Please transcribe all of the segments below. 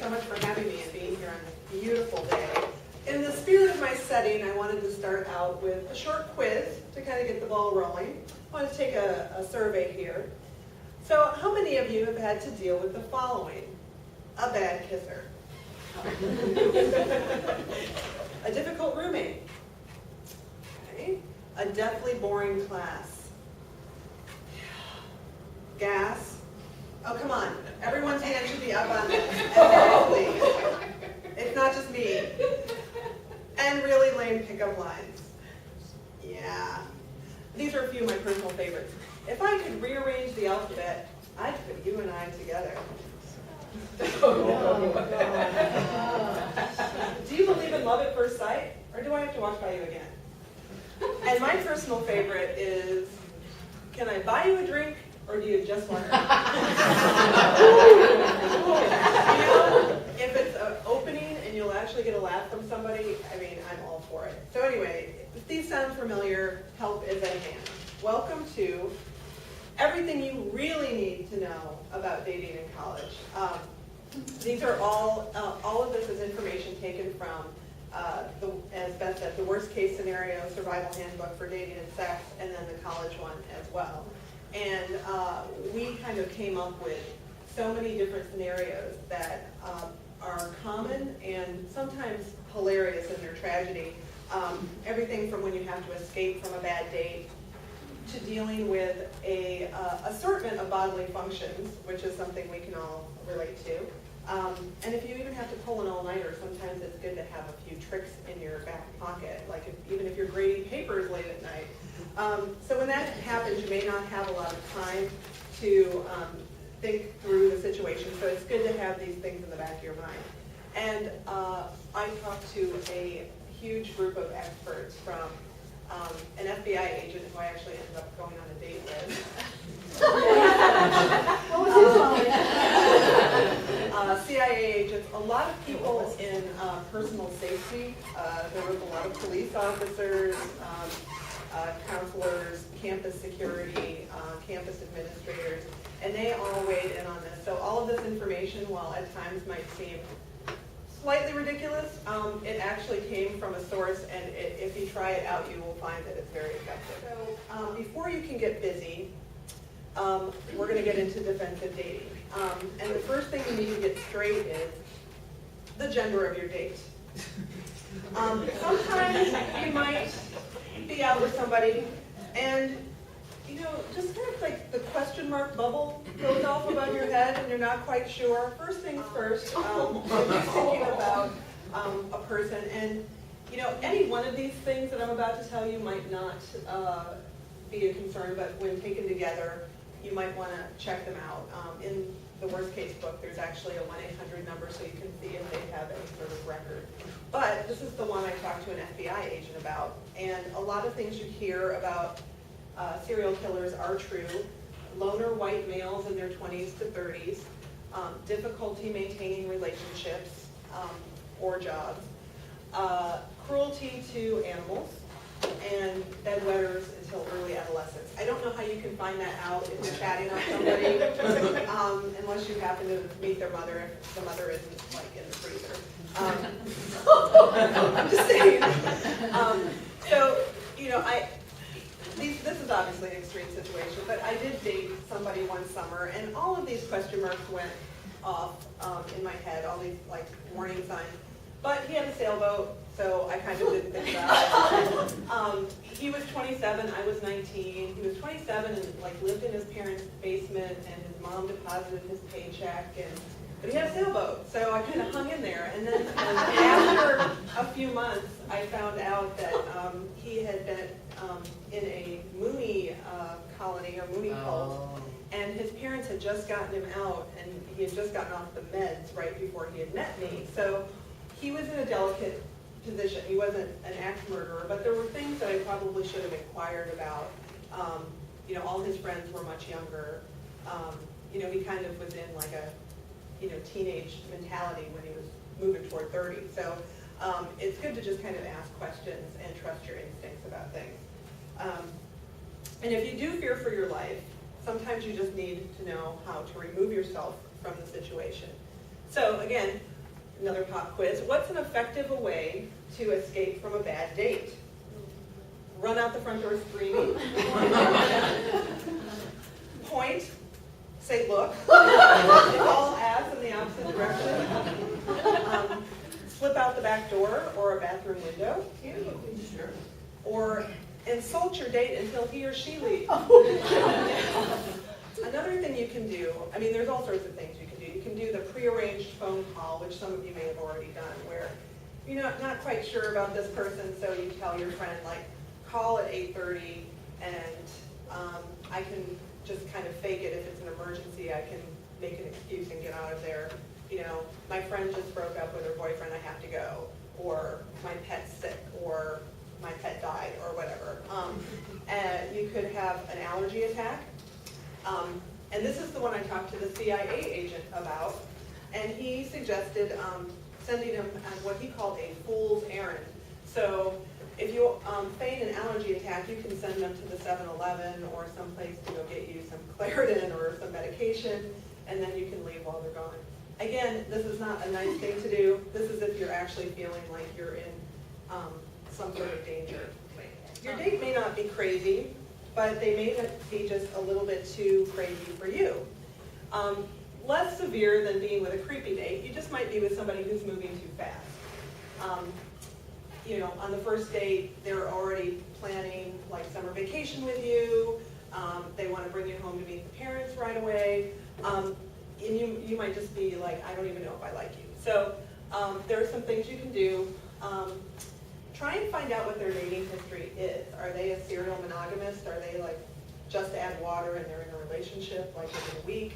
so much for having me and being here on this beautiful day. In the spirit of my setting, I wanted to start out with a short quiz to kind of get the ball rolling. I want to take a survey here. So how many of you have had to deal with the following? A bad kisser. A difficult roommate. Okay. A deathly boring class. Gas. Oh, come on. Everyone's hand should be up on this. Please. It's not just me. And really lame pickup lines. Yeah. These are a few of my personal favorites. If I could rearrange the alphabet, I'd put you and I together. Do you believe in love at first sight? Or do I have to walk by you again? And my personal favorite is, can I buy you a drink? Or do you just want to? If it's an opening and you'll actually get a laugh from somebody, I mean, I'm all for it. So anyway, if these sound familiar, help is at hand. Welcome to everything you really need to know about dating in college. These are all of this is information taken from, as Beth said, the worst case scenario survival handbook for dating and sex, and then the college one as well. And we kind of came up with so many different scenarios that are common and sometimes hilarious in their tragedy. Everything from when you have to escape from a bad date to dealing with a assortment of bodily functions, which is something we can all relate to. And if you even have to pull an all-nighter, sometimes it's good to have a few tricks in your back pocket, like even if you're grading papers late at night. So when that happens, you may not have a lot of time to think through the situation, so it's good to have these things in the back of your mind. And I talked to a huge group of experts from an FBI agent who I actually ended up going on a date with. What was his name? CIA agents, a lot of people in personal safety. There was a lot of police officers, counselors, campus security, campus administrators, and they all weighed in on this. So all of this information, while at times might seem slightly ridiculous, it actually came from a source, and if you try it out, you will find that it's very effective. So before you can get busy, we're going to get into defensive dating. And the first thing you need to get straight is the gender of your date. Sometimes you might be out with somebody and, just kind of like the question mark bubble goes off above your head and you're not quite sure. First things first, when you're thinking about a person, and any one of these things that I'm about to tell you might not be a concern, but when taken together, you might want to check them out. In the worst case book, there's actually a 1-800 number so you can see if they have any sort of record. But this is the one I talked to an FBI agent about, and a lot of things you hear about serial killers are true. Loner white males in their 20s to 30s, difficulty maintaining relationships or jobs, cruelty to animals, and bedwetters until early adolescence. I don't know how you can find that out if you're chatting with somebody, unless you happen to meet their mother, if the mother isn't like in the freezer. I'm just saying. This is obviously an extreme situation, but I did date somebody one summer, and all of these question marks went off in my head, all these like warning signs. But he had a sailboat, so I kind of didn't think about it. He was 27, I was 19. He was 27 and lived in his parents' basement, and his mom deposited his paycheck, but he had a sailboat, so I kind of hung in there. And then after a few months, I found out that he had been in a Mooney colony or Mooney cult, and his parents had just gotten him out, and he had just gotten off the meds right before he had met me. So he was in a delicate position. He wasn't an axe murderer, but there were things that I probably should have inquired about. All his friends were much younger. He kind of was in like a teenage mentality when he was moving toward 30. So it's good to just kind of ask questions and trust your instincts about things. And if you do fear for your life, sometimes you just need to know how to remove yourself from the situation. So again, Another pop quiz. What's an effective way to escape from a bad date? Run out the front door screaming. Point. Say look. All ass in the opposite direction. Slip out the back door or a bathroom window. Sure. Or insult your date until he or she leaves. Another thing you can do, I mean, there's all sorts of things you can do. You can do the prearranged phone call, which some of you may have already done, where you're not quite sure about this person, so you tell your friend, like, call at 8:30, and I can just kind of fake it. If it's an emergency, I can make an excuse and get out of there. You know, my friend just broke up with her boyfriend, I have to go. Or my pet's sick, or my pet died, or whatever. And you could have an allergy attack. And this is the one I talked to the CIA agent about. And he suggested sending him on what he called a fool's errand. So if you feign an allergy attack, you can send them to the 7-Eleven or someplace to go get you some Claritin or some medication, and then you can leave while they're gone. Again, this is not a nice thing to do. This is if you're actually feeling like you're in some sort of danger. Your date may not be crazy, but they may be just a little bit too crazy for you. Less severe than being with a creepy date. You just might be with somebody who's moving too fast. You know, on the first date, they're already planning like summer vacation with you. They want to bring you home to meet the parents right away. And you might just be like, I don't even know if I like you. So there are some things you can do. Try and find out what their dating history is. Are they a serial monogamist? Are they like just add water and they're in a relationship like within a week?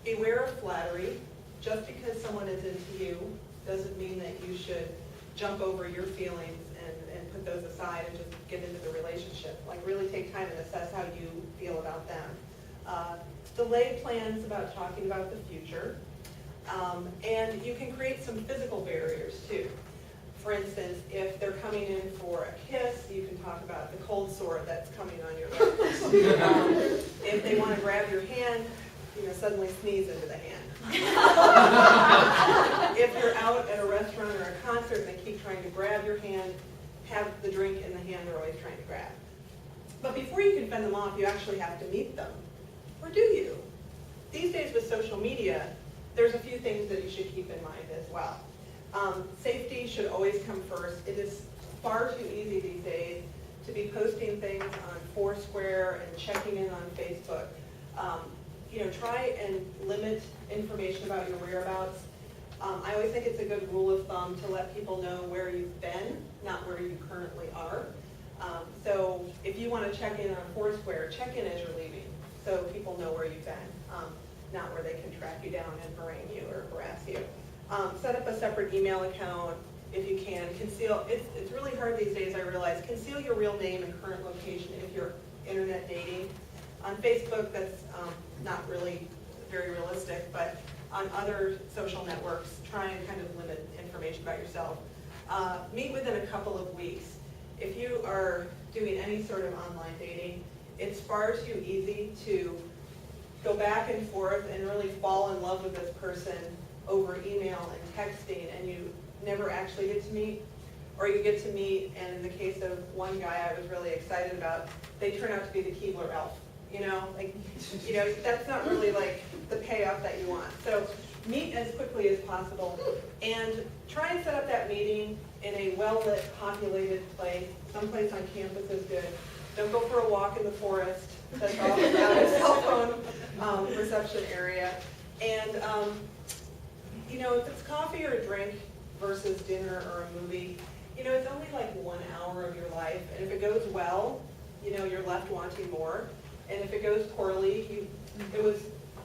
Beware of flattery. Just because someone is into you doesn't mean that you should jump over your feelings and put those aside and just get into the relationship. Like really take time and assess how you feel about them. Delay plans about talking about the future. And you can create some physical barriers too. For instance, if they're coming in for a kiss, you can talk about the cold sore that's coming on your leg. If they want to grab your hand, suddenly sneeze into the hand. If you're out at a restaurant or a concert and they keep trying to grab your hand, have the drink in the hand they're always trying to grab. But before you can fend them off, you actually have to meet them. Or do you? These days with social media, there's a few things that you should keep in mind as well. Safety should always come first. It is far too easy these days to be posting things on Foursquare and checking in on Facebook. Try and limit information about your whereabouts. I always think it's a good rule of thumb to let people know where you've been, not where you currently are. So if you want to check in on Foursquare, check in as you're leaving so people know where you've been, not where they can track you down and harangue you or harass you. Set up a separate email account if you can. Conceal, it's really hard these days, I realize. Conceal your real name and current location if you're internet dating. On Facebook, that's not really very realistic, but on other social networks, try and kind of limit information about yourself. Meet within a couple of weeks. If you are doing any sort of online dating, it's far too easy to go back and forth and really fall in love with this person over email and texting, and you never actually get to meet, or you get to meet, and in the case of one guy I was really excited about, they turn out to be the Keebler elf. That's not really like the payoff that you want. So meet as quickly as possible, and try and set up that meeting in a well-lit, populated place. Someplace on campus is good. Don't go for a walk in the forest. That's often not a cell phone reception area. And if it's coffee or a drink versus dinner or a movie, it's only like 1 hour of your life. And if it goes well, you're left wanting more. And if it goes poorly, it was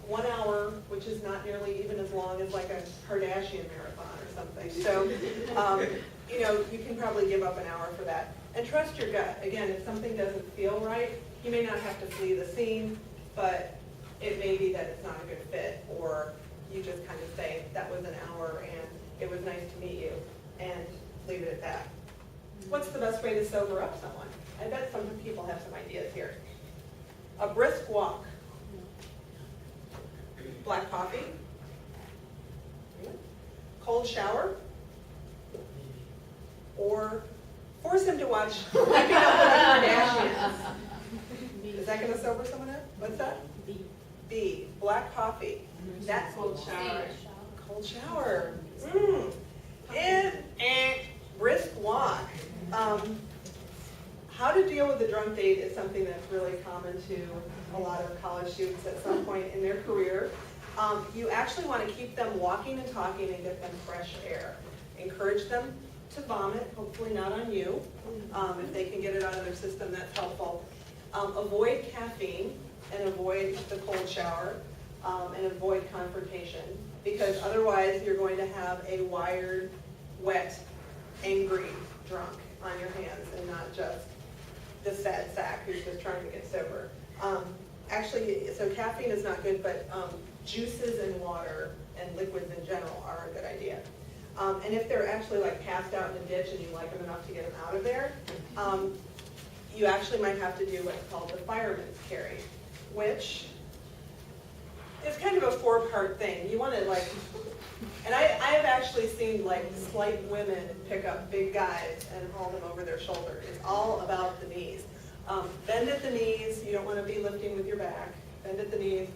1 hour, which is not nearly even as long as like a Kardashian marathon or something. So, you can probably give up an hour for that. And trust your gut. Again, if something doesn't feel right, you may not have to flee the scene, but it may be that it's not a good fit, or you just kind of say, that was an hour and it was nice to meet you, and leave it at that. What's the best way to sober up someone? I bet some people have some ideas here. A brisk walk. Black coffee. Cold cold shower, or force him to watch Keeping Up with the Kardashians. Is that going to sober someone up? What's that? B. Black coffee. That's Cold shower. cold shower. And brisk walk. How to deal with a drunk date is something that's really common to a lot of college students at some point in their career. You actually want to keep them walking and talking and get them fresh air. Encourage them to vomit, hopefully not on you. If they can get it out of their system, that's helpful. Avoid caffeine and avoid the cold shower and avoid confrontation, because otherwise you're going to have a wired, wet, angry drunk on your hands and not just the sad sack who's just trying to get sober. Actually, so caffeine is not good, but juices and water and liquids in general are a good idea. And if they're actually like passed out in a ditch and you like them enough to get them out of there, you actually might have to do what's called the fireman's carry, which is kind of a four-part thing. You want to like, and I have actually seen like slight women pick up big guys and haul them over their shoulder. It's all about the knees. Bend at the knees. You don't want to be lifting with your back. Bend at the knees.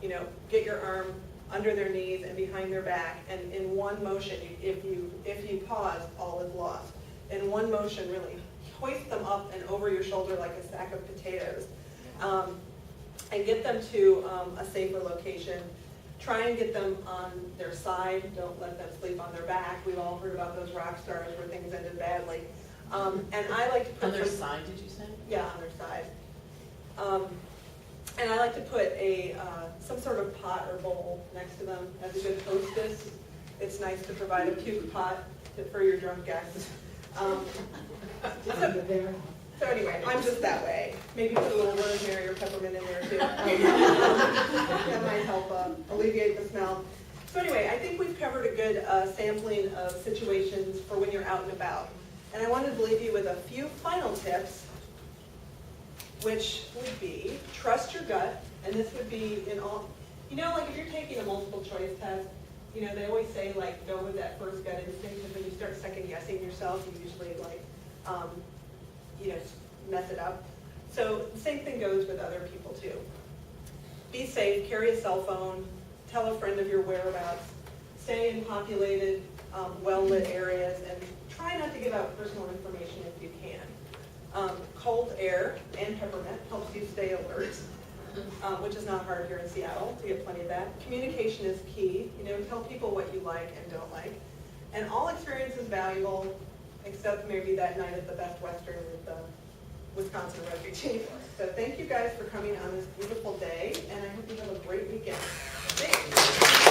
You know, get your arm under their knees and behind their back, and in one motion, if you pause, all is lost. In one motion, really hoist them up and over your shoulder like a sack of potatoes, and get them to a safer location. Try and get them on their side. Don't let them sleep on their back. We've all heard about those rock stars where things ended badly. And I like to put on their side, did you say? Yeah, on their side. And I like to put a some sort of pot or bowl next to them as a good hostess. It's nice to provide a puke pot for your drunk guests. So anyway, I'm just that way. Maybe put a little rosemary or peppermint in there too. That might help alleviate the smell. So anyway, I think we've covered a good sampling of situations for when you're out and about. And I wanted to leave you with a few final tips, which would be trust your gut. And this would be in all, you know, like if you're taking a multiple choice test, you know, they always say like go with that first gut instinct, because when you start second guessing yourself, you usually like, you know, mess it up. So the same thing goes with other people too. Be safe, carry a cell phone, tell a friend of your whereabouts, stay in populated, well-lit areas, and try not to give out personal information if you can. Cold air and peppermint helps you stay alert, which is not hard here in Seattle to get plenty of that. Communication is key. You know, tell people what you like and don't like. And all experience is valuable, except maybe that night at the Best Western with the Wisconsin Refugee. So thank you guys for coming on this beautiful day, and I hope you have a great weekend. Thanks.